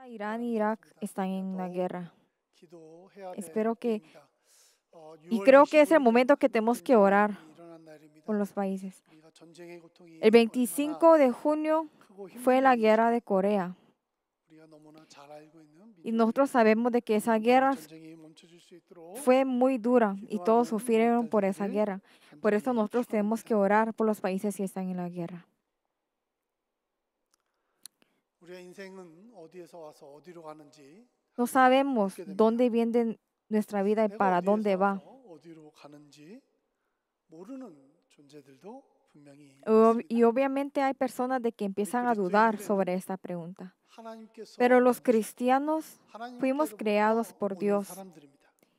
Irán y Irak están en una guerra. Espero que, y creo que es el momento que tenemos que orar por los países. El 25 de junio fue la guerra de Corea. Y nosotros sabemos de que esa guerra fue muy dura y todos sufrieron por esa guerra. Por eso nosotros tenemos que orar por los países que están en la guerra. No sabemos dónde viene nuestra vida y para dónde va. Y obviamente hay personas de que empiezan a dudar sobre esta pregunta. Pero los cristianos fuimos creados por Dios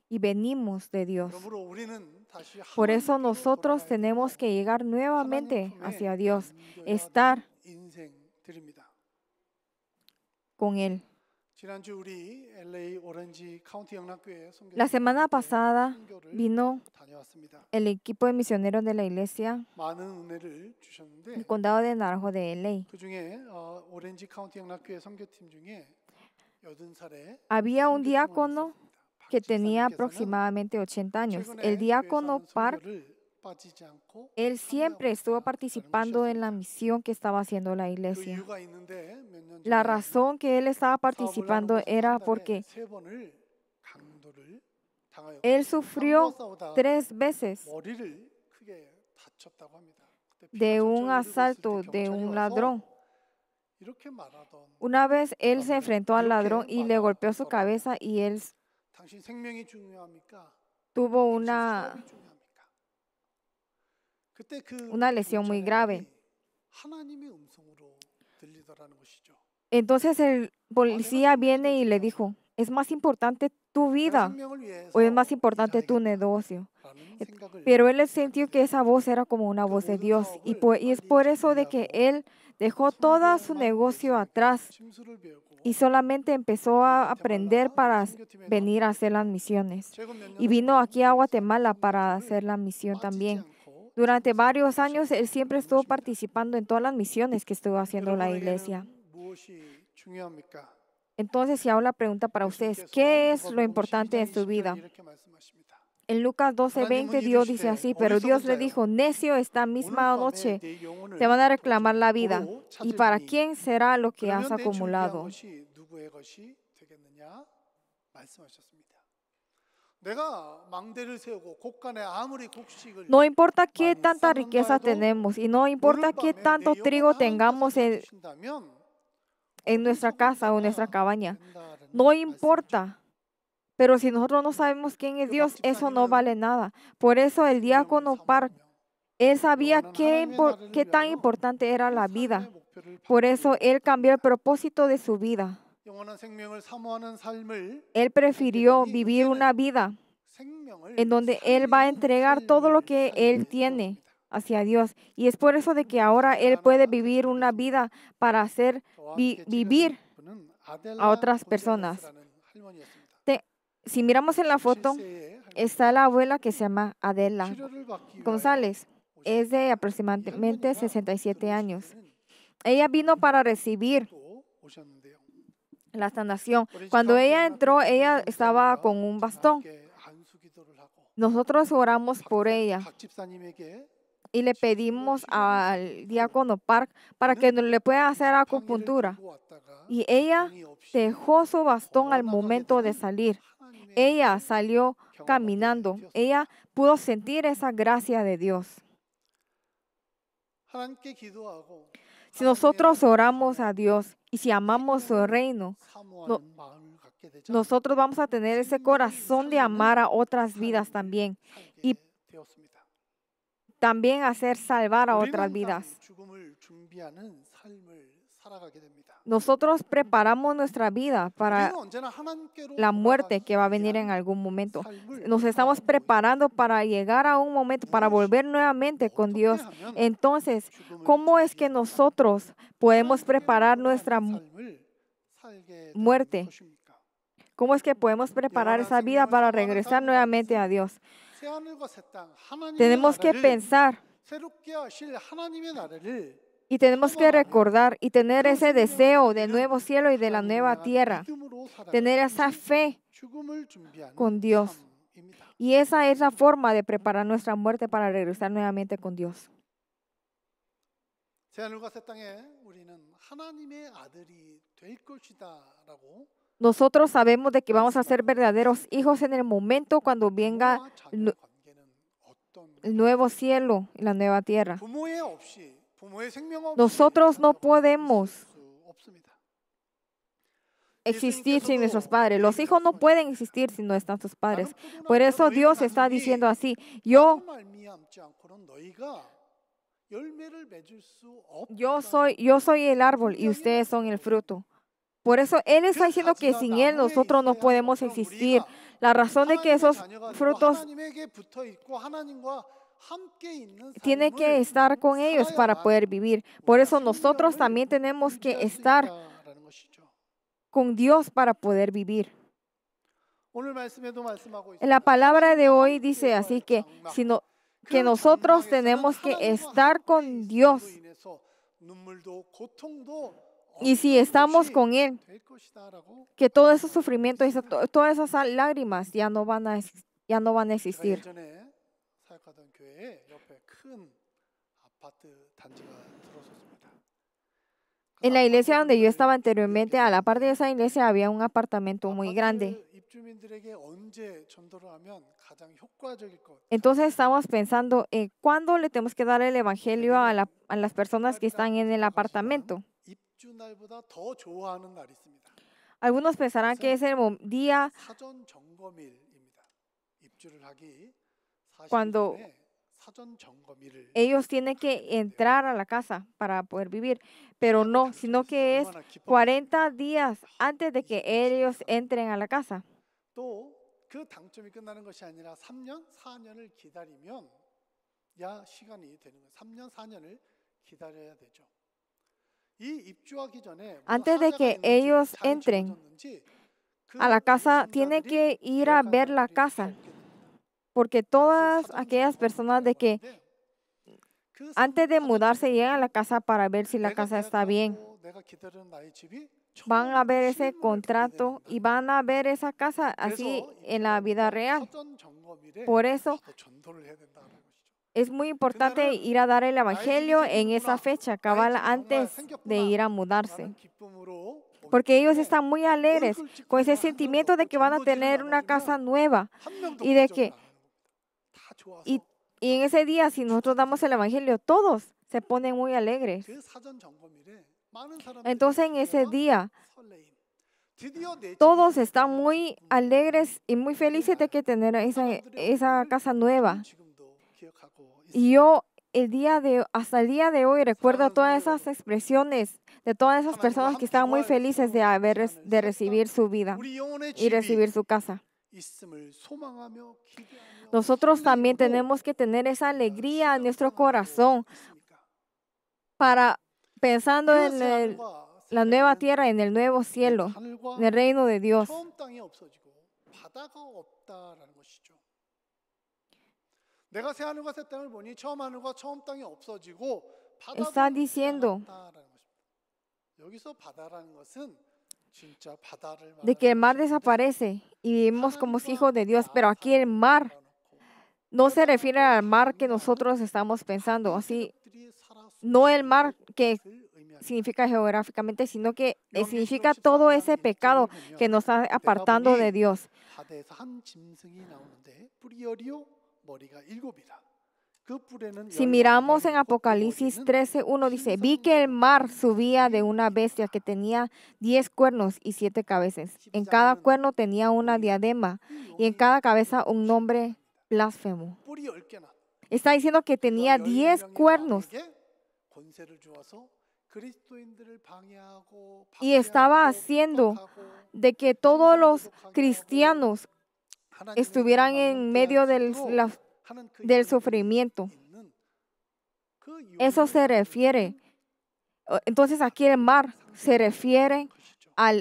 y venimos de Dios. Por eso nosotros tenemos que llegar nuevamente hacia Dios, estar con Él. La semana pasada vino el equipo de misioneros de la iglesia del condado de Naranjo de LA. Había un diácono que tenía aproximadamente 80 años. El diácono Park, él siempre estuvo participando en la misión que estaba haciendo la iglesia. La razón que él estaba participando era porque él sufrió 3 veces de un asalto de un ladrón. Una vez él se enfrentó al ladrón y le golpeó su cabeza y él tuvo una lesión muy grave. Entonces el policía viene y le dijo, ¿es más importante tu vida o es más importante tu negocio? Pero él sintió que esa voz era como una voz de Dios y es por eso de que él dejó todo su negocio atrás y solamente empezó a aprender para venir a hacer las misiones. Y vino aquí a Guatemala para hacer la misión también. Durante varios años, él siempre estuvo participando en todas las misiones que estuvo haciendo la iglesia. Entonces, si hago la pregunta para ustedes, ¿qué es lo importante en su vida? En Lucas 12:20, Dios dice así, pero Dios le dijo, necio, esta misma noche te van a reclamar la vida. ¿Y para quién será lo que has acumulado? No importa qué tanta riqueza tenemos y no importa qué tanto trigo tengamos en nuestra casa o en nuestra cabaña. No importa. Pero si nosotros no sabemos quién es Dios, eso no vale nada. Por eso el diácono Park, él sabía qué tan importante era la vida. Por eso él cambió el propósito de su vida. Él prefirió vivir una vida en donde él va a entregar todo lo que él tiene hacia Dios. Y es por eso de que ahora él puede vivir una vida para hacer vivir a otras personas. Si miramos en la foto, está la abuela que se llama Adela González. Es de aproximadamente 67 años. Ella vino para recibir la sanación. Cuando ella entró, ella estaba con un bastón. Nosotros oramos por ella y le pedimos al diácono Park para que le pueda hacer acupuntura. Y ella dejó su bastón al momento de salir. Ella salió caminando. Ella pudo sentir esa gracia de Dios. Si nosotros oramos a Dios y si amamos su reino, nosotros vamos a tener ese corazón de amar a otras vidas también y también hacer salvar a otras vidas. Nosotros preparamos nuestra vida para la muerte que va a venir en algún momento. Nos estamos preparando para llegar a un momento, para volver nuevamente con Dios. Entonces, ¿cómo es que nosotros podemos preparar nuestra muerte? ¿Cómo es que podemos preparar esa vida para regresar nuevamente a Dios? Tenemos que pensar Y tenemos que recordar y tener ese deseo del nuevo cielo y de la nueva tierra. Tener esa fe con Dios. Y esa es la forma de preparar nuestra muerte para regresar nuevamente con Dios. Nosotros sabemos de que vamos a ser verdaderos hijos en el momento cuando venga el nuevo cielo y la nueva tierra. Nosotros no podemos existir sin nuestros padres. Los hijos no pueden existir si no están sus padres. Por eso Dios está diciendo así, yo soy el árbol y ustedes son el fruto. Por eso Él está diciendo que sin Él nosotros no podemos existir. La razón de que esos frutos tienen que estar con ellos para poder vivir. Por eso nosotros también tenemos que estar con Dios para poder vivir. En la palabra de hoy dice así que, que nosotros tenemos que estar con Dios. Y si estamos con Él, que todo ese sufrimiento, todas esas lágrimas ya no van a existir. En la iglesia donde yo estaba anteriormente, a la par de esa iglesia había un apartamento muy grande. Entonces estamos pensando, ¿cuándo le tenemos que dar el evangelio a las personas que están en el apartamento? Algunos pensarán que es el día cuando ellos tienen que entrar a la casa para poder vivir, pero no, sino que es 40 días antes de que ellos entren a la casa. Antes de que ellos entren a la casa, tienen que ir a ver la casa, porque todas aquellas personas de que antes de mudarse llegan a la casa para ver si la casa está bien, van a ver ese contrato y van a ver esa casa así en la vida real. Por eso es muy importante ir a dar el evangelio en esa fecha, cabal antes de ir a mudarse. Porque ellos están muy alegres con ese sentimiento de que van a tener una casa nueva y de que y en ese día, si nosotros damos el evangelio, todos se ponen muy alegres. Entonces en ese día todos están muy alegres y muy felices de que tener esa casa nueva. Y yo hasta el día de hoy recuerdo todas esas expresiones de todas esas personas que estaban muy felices de recibir su vida y recibir su casa. Nosotros también tenemos que tener esa alegría en nuestro corazón pensando en la nueva tierra, en el nuevo cielo, en el reino de Dios. Está diciendo de que el mar desaparece y vivimos como hijos de Dios, pero aquí el mar no se refiere al mar que nosotros estamos pensando, así, no el mar que significa geográficamente, sino que significa todo ese pecado que nos está apartando de Dios. Si miramos en Apocalipsis 13:1 dice, vi que el mar subía de una bestia que tenía 10 cuernos y 7 cabezas. En cada cuerno tenía una diadema y en cada cabeza un nombre blasfemo. Está diciendo que tenía 10 cuernos y estaba haciendo de que todos los cristianos estuvieran en medio del sufrimiento. Eso se refiere. Entonces aquí el mar se refiere a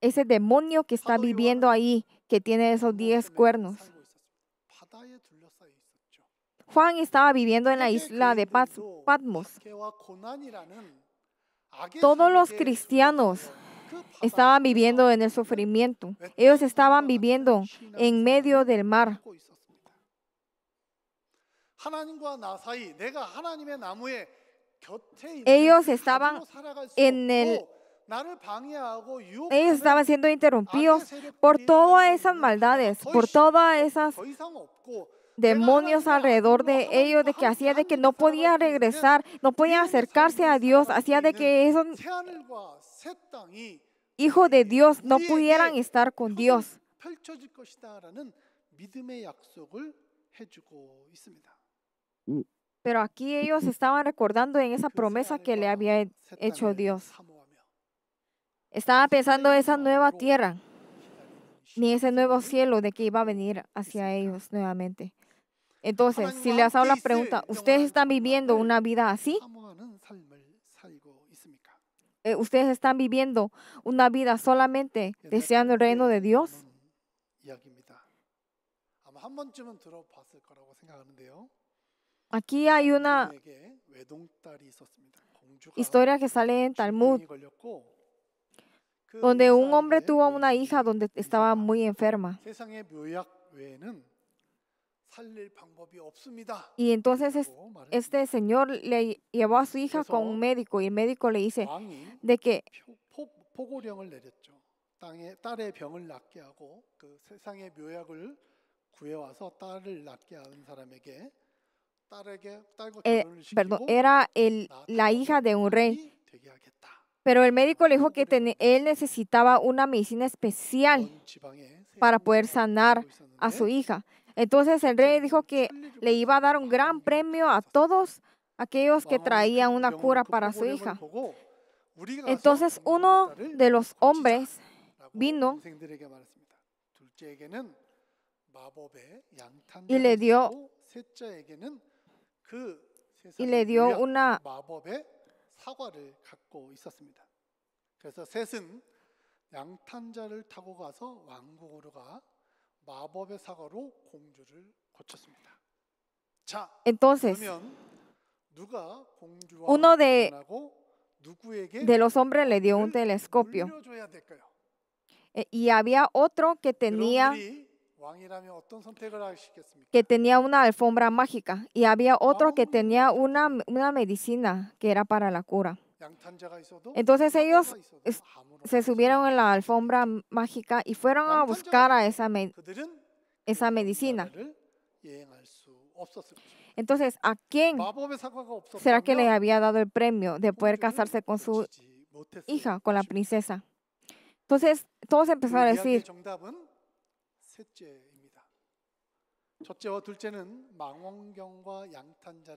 ese demonio que está viviendo ahí, que tiene esos 10 cuernos. Juan estaba viviendo en la isla de Patmos. Todos los cristianos estaban viviendo en el sufrimiento. Ellos estaban viviendo en medio del mar. Ellos estaban ellos estaban siendo interrumpidos por todas esas maldades, por todas esas demonios alrededor de ellos, de que hacía de que no podían regresar, no podían acercarse a Dios, hacía de que esos hijos de Dios no pudieran estar con Dios. Pero aquí ellos estaban recordando en esa promesa que le había hecho Dios. Estaban pensando en esa nueva tierra, ni ese nuevo cielo de que iba a venir hacia ellos nuevamente. Entonces, si les hago la pregunta, ¿ustedes están viviendo una vida así? ¿Ustedes están viviendo una vida solamente deseando el reino de Dios? Aquí hay una historia que sale en Talmud, donde un hombre tuvo una hija donde estaba muy enferma. Y entonces este señor le llevó a su hija con un médico y el médico le dice de que era la hija de un rey. Pero el médico le dijo que él necesitaba una medicina especial para poder sanar a su hija. Entonces el rey dijo que le iba a dar un gran premio a todos aquellos que traían una cura para su hija. Entonces uno de los hombres vino y le dio una Entonces, uno de los hombres le dio un telescopio. Y había otro que tenía una alfombra mágica. Y había otro que tenía una medicina que era para la cura. Entonces ellos se subieron en la alfombra mágica y fueron a buscar a esa medicina. Entonces, ¿a quién será que le había dado el premio de poder casarse con su hija, con la princesa? Entonces, todos empezaron a decir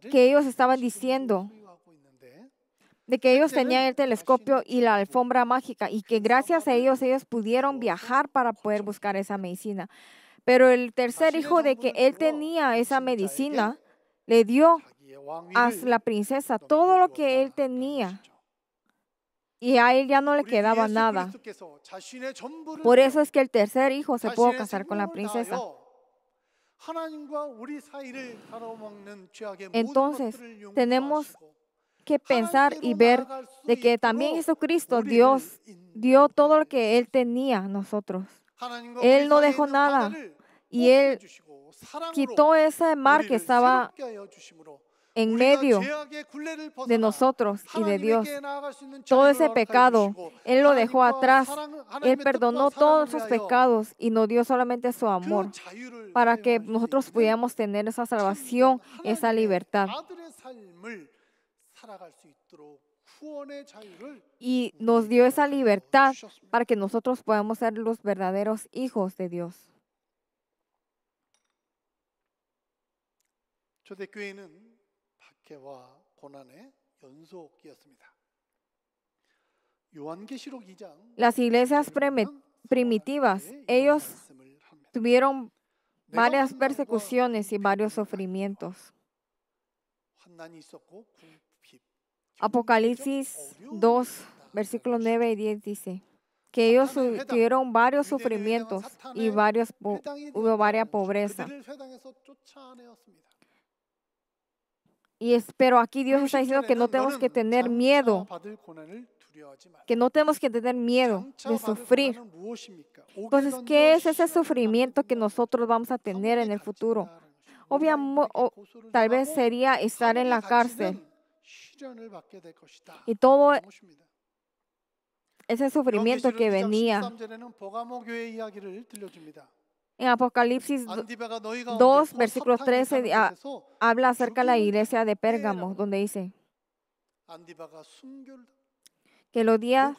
que ellos estaban diciendo de que ellos tenían el telescopio y la alfombra mágica y que gracias a ellos pudieron viajar para poder buscar esa medicina. Pero el tercer hijo de que él tenía esa medicina le dio a la princesa todo lo que él tenía y a él ya no le quedaba nada. Por eso es que el tercer hijo se pudo casar con la princesa. Entonces, tenemos que pensar y ver de que también Jesucristo, Dios, dio todo lo que Él tenía a nosotros. Él no dejó nada y Él quitó ese mar que estaba en medio de nosotros y de Dios. Todo ese pecado, Él lo dejó atrás. Él perdonó todos sus pecados y nos dio solamente su amor para que nosotros pudiéramos tener esa salvación, esa libertad. Y nos dio esa libertad para que nosotros podamos ser los verdaderos hijos de Dios. Las iglesias primitivas, ellos tuvieron varias persecuciones y varios sufrimientos. Apocalipsis 2, versículos 9 y 10 dice que ellos tuvieron varios sufrimientos y hubo varias pobreza. Pero aquí Dios está diciendo que no tenemos que tener miedo, que no tenemos que tener miedo de sufrir. Entonces, ¿qué es ese sufrimiento que nosotros vamos a tener en el futuro? Obviamente, tal vez sería estar en la cárcel. Y todo ese sufrimiento que venía. En Apocalipsis 2, versículo 13, habla acerca de la iglesia de Pérgamo, donde dice que los días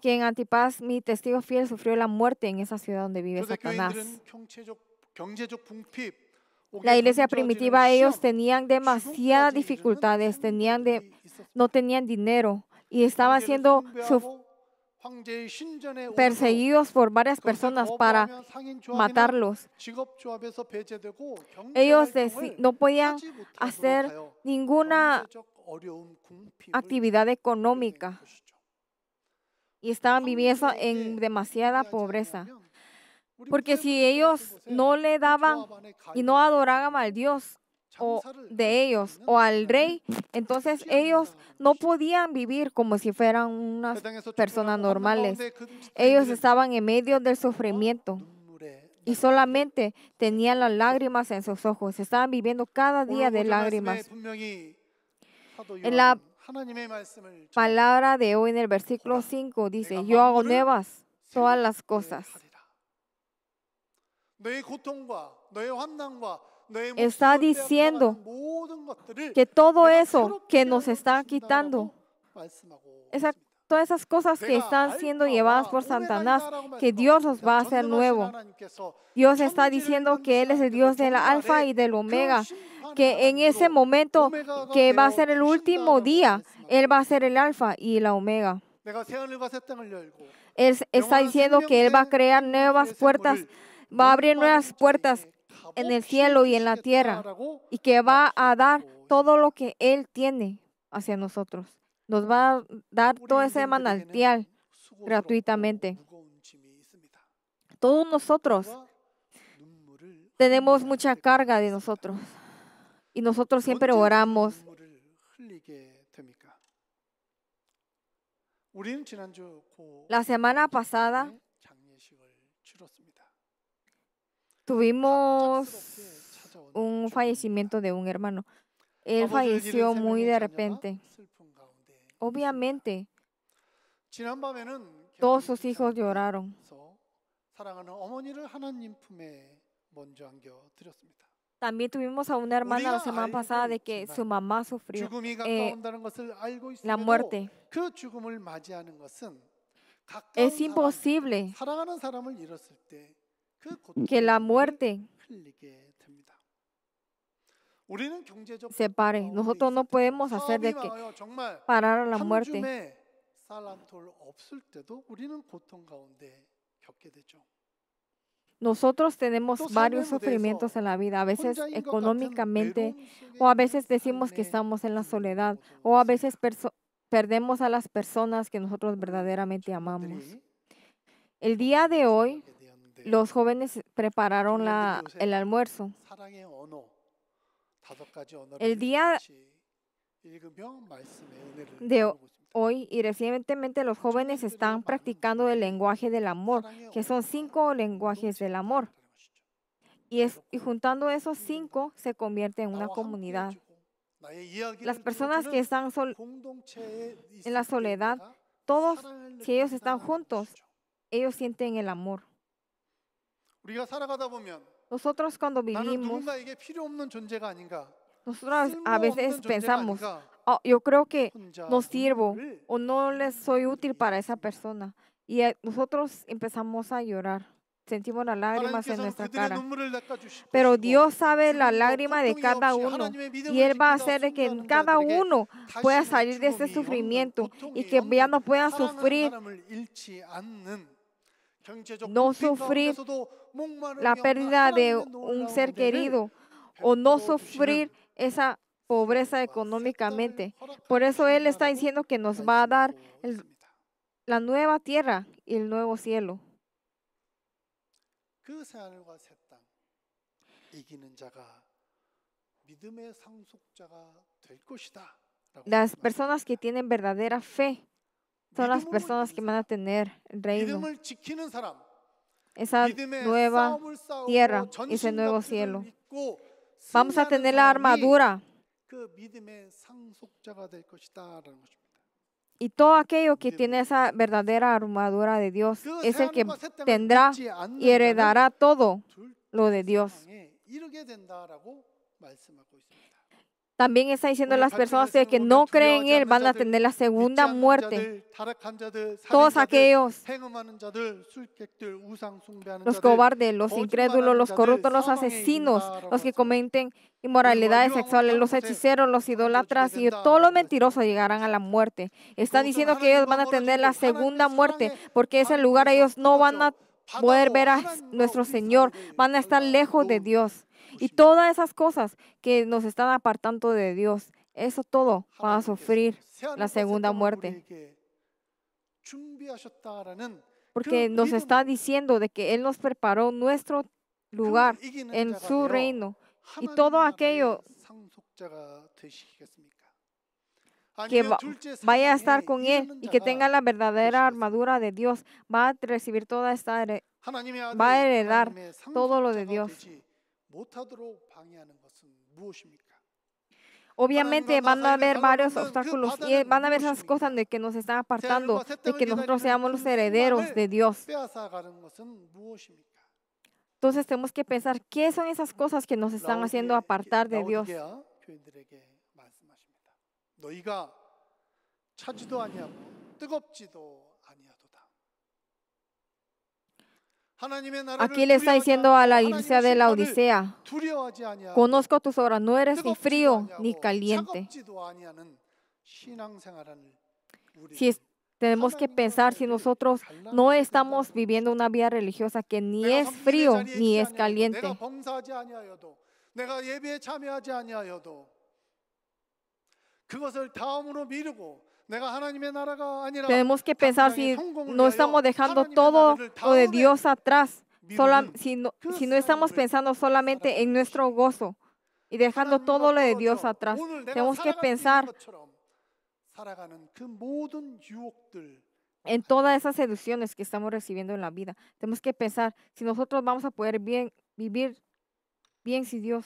que en Antipas, mi testigo fiel, sufrió la muerte en esa ciudad donde vive Satanás. La iglesia primitiva, ellos tenían demasiadas dificultades, no tenían dinero y estaban siendo perseguidos por varias personas para matarlos. Ellos no podían hacer ninguna actividad económica y estaban viviendo en demasiada pobreza. Porque si ellos no le daban y no adoraban al Dios de ellos o al rey, entonces ellos no podían vivir como si fueran unas personas normales. Ellos estaban en medio del sufrimiento y solamente tenían las lágrimas en sus ojos. Estaban viviendo cada día de lágrimas. En la palabra de hoy, en el versículo 5, dice: yo hago nuevas todas las cosas. Está diciendo que todo eso que nos está quitando, todas esas cosas que están siendo llevadas por Satanás, que Dios los va a hacer nuevo. Dios está diciendo que Él es el Dios del Alfa y del Omega, que en ese momento que va a ser el último día, Él va a ser el Alfa y la Omega. Él está diciendo que Él va a crear nuevas puertas, va a abrir nuevas puertas en el cielo y en la tierra, y que va a dar todo lo que Él tiene hacia nosotros. Nos va a dar todo ese manantial gratuitamente. Todos nosotros tenemos mucha carga de nosotros, y nosotros siempre oramos. La semana pasada tuvimos un fallecimiento de un hermano. Él falleció muy de repente. Obviamente, todos sus hijos lloraron. También tuvimos a una hermana la semana pasada de que su mamá sufrió la muerte. Es imposible que la muerte se pare. Nosotros no podemos hacer de que parar a la muerte. Nosotros tenemos varios sufrimientos en la vida, a veces económicamente, o a veces decimos que estamos en la soledad, o a veces perdemos a las personas que nosotros verdaderamente amamos. El día de hoy, los jóvenes prepararon el almuerzo. El día de hoy y recientemente los jóvenes están practicando el lenguaje del amor, que son 5 lenguajes del amor. Y juntando esos 5 se convierte en una comunidad. Las personas que están en la soledad, todos, si ellos están juntos, ellos sienten el amor. Nosotros cuando vivimos, nosotros a veces pensamos, yo creo que no sirvo o no les soy útil para esa persona. Y nosotros empezamos a llorar. Sentimos las lágrimas en nuestra cara. Pero Dios sabe la lágrima de cada uno. Y Él va a hacer que cada uno pueda salir de ese sufrimiento y que ya no puedan sufrir. No sufrir la pérdida de un ser querido o no sufrir esa pobreza económicamente. Por eso Él está diciendo que nos va a dar la nueva tierra y el nuevo cielo. Las personas que tienen verdadera fe son las personas que van a tener el reino, esa nueva tierra, ese nuevo cielo. Vamos a tener la armadura. Y todo aquello que tiene esa verdadera armadura de Dios es el que tendrá y heredará todo lo de Dios. También está diciendo las personas que no creen en Él van a tener la segunda muerte. Todos aquellos, los cobardes, los incrédulos, los corruptos, los asesinos, los que cometen inmoralidades sexuales, los hechiceros, los idólatras y todos los mentirosos llegarán a la muerte. Está diciendo que ellos van a tener la segunda muerte, porque ese lugar ellos no van a poder ver a nuestro Señor, van a estar lejos de Dios. Y todas esas cosas que nos están apartando de Dios, eso todo va a sufrir la segunda muerte. Porque nos está diciendo de que Él nos preparó nuestro lugar en su reino. Y todo aquello que vaya a estar con Él y que tenga la verdadera armadura de Dios, va a recibir toda esta, va a heredar todo lo de Dios. Obviamente van a haber varios obstáculos y van a haber esas cosas de que nos están apartando de que nosotros seamos los herederos de Dios. Entonces tenemos que pensar qué son esas cosas que nos están haciendo apartar de Dios. Aquí le está diciendo a la iglesia de la Odisea: conozco tus obras, no eres ni frío ni caliente. Tenemos que pensar si nosotros no estamos viviendo una vida religiosa que ni es frío ni es caliente. Tenemos que pensar si no estamos dejando todo lo de Dios atrás, si no estamos pensando solamente en nuestro gozo y dejando todo lo de Dios atrás. Tenemos que pensar en todas esas seducciones que estamos recibiendo en la vida. Tenemos que pensar si nosotros vamos a poder vivir bien sin Dios.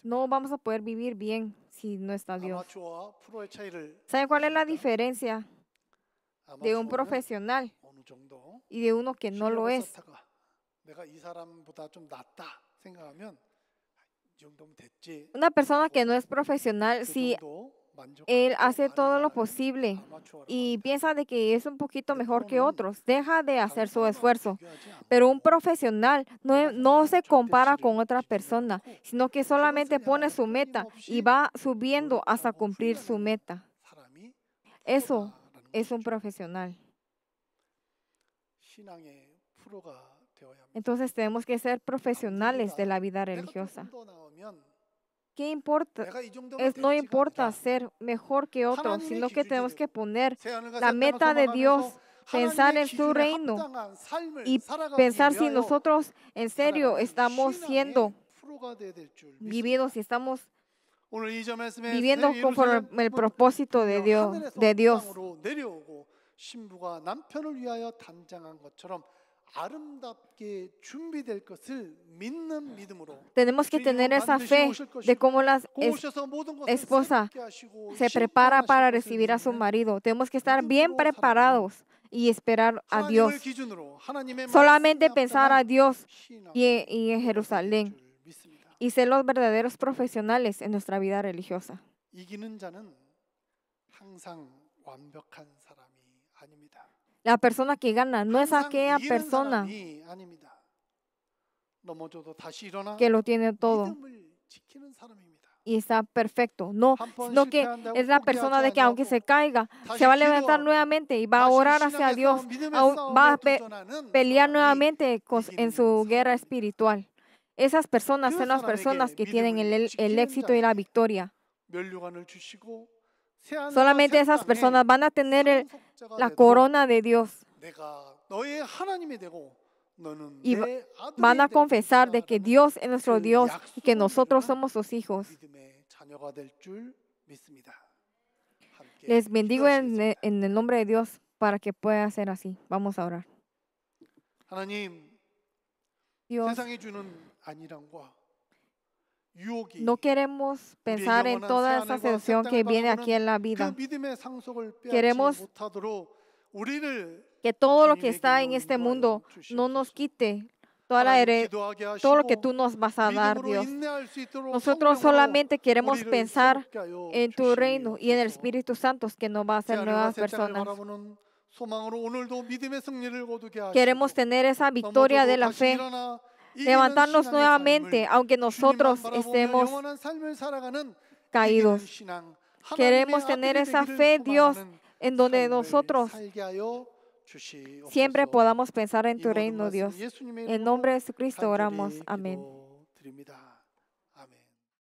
No vamos a poder vivir bien si no está Dios. ¿Saben cuál es la diferencia de un profesional y de uno que no lo es? Una persona que no es profesional, si él hace todo lo posible y piensa de que es un poquito mejor que otros, deja de hacer su esfuerzo. Pero un profesional no se compara con otra persona, sino que solamente pone su meta y va subiendo hasta cumplir su meta. Eso es un profesional. Entonces tenemos que ser profesionales de la vida religiosa. ¿Qué importa? No importa ser mejor que otros, sino que tenemos que poner la meta de Dios, pensar en su reino y pensar si nosotros en serio estamos siendo vividos y estamos viviendo conforme el propósito de Dios. Tenemos que tener esa fe de cómo la esposa se prepara para recibir a su marido. Tenemos que estar bien preparados y esperar a Dios. Solamente pensar a Dios y en Jerusalén y ser los verdaderos profesionales en nuestra vida religiosa. La persona que gana no es aquella persona que lo tiene todo y está perfecto. No, sino que es la persona de que aunque se caiga, se va a levantar nuevamente y va a orar hacia Dios, va a pelear nuevamente en su guerra espiritual. Esas personas son las personas que tienen el éxito y la victoria. Solamente esas personas van a tener la corona de Dios. y van a confesar de que Dios es nuestro Dios y que nosotros somos sus hijos. Les bendigo en el nombre de Dios para que pueda ser así. Vamos a orar. Dios, no queremos pensar en toda esa seducción que viene aquí en la vida. Queremos que todo lo que está en este mundo no nos quite todo lo que tú nos vas a dar, Dios. Nosotros solamente queremos pensar en tu reino y en el Espíritu Santo que nos va a hacer nuevas personas. Queremos tener esa victoria de la fe, levantarnos nuevamente, aunque nosotros estemos caídos. Queremos tener esa fe, Dios, en donde nosotros siempre podamos pensar en tu reino, Dios. En nombre de Jesucristo oramos. Amén.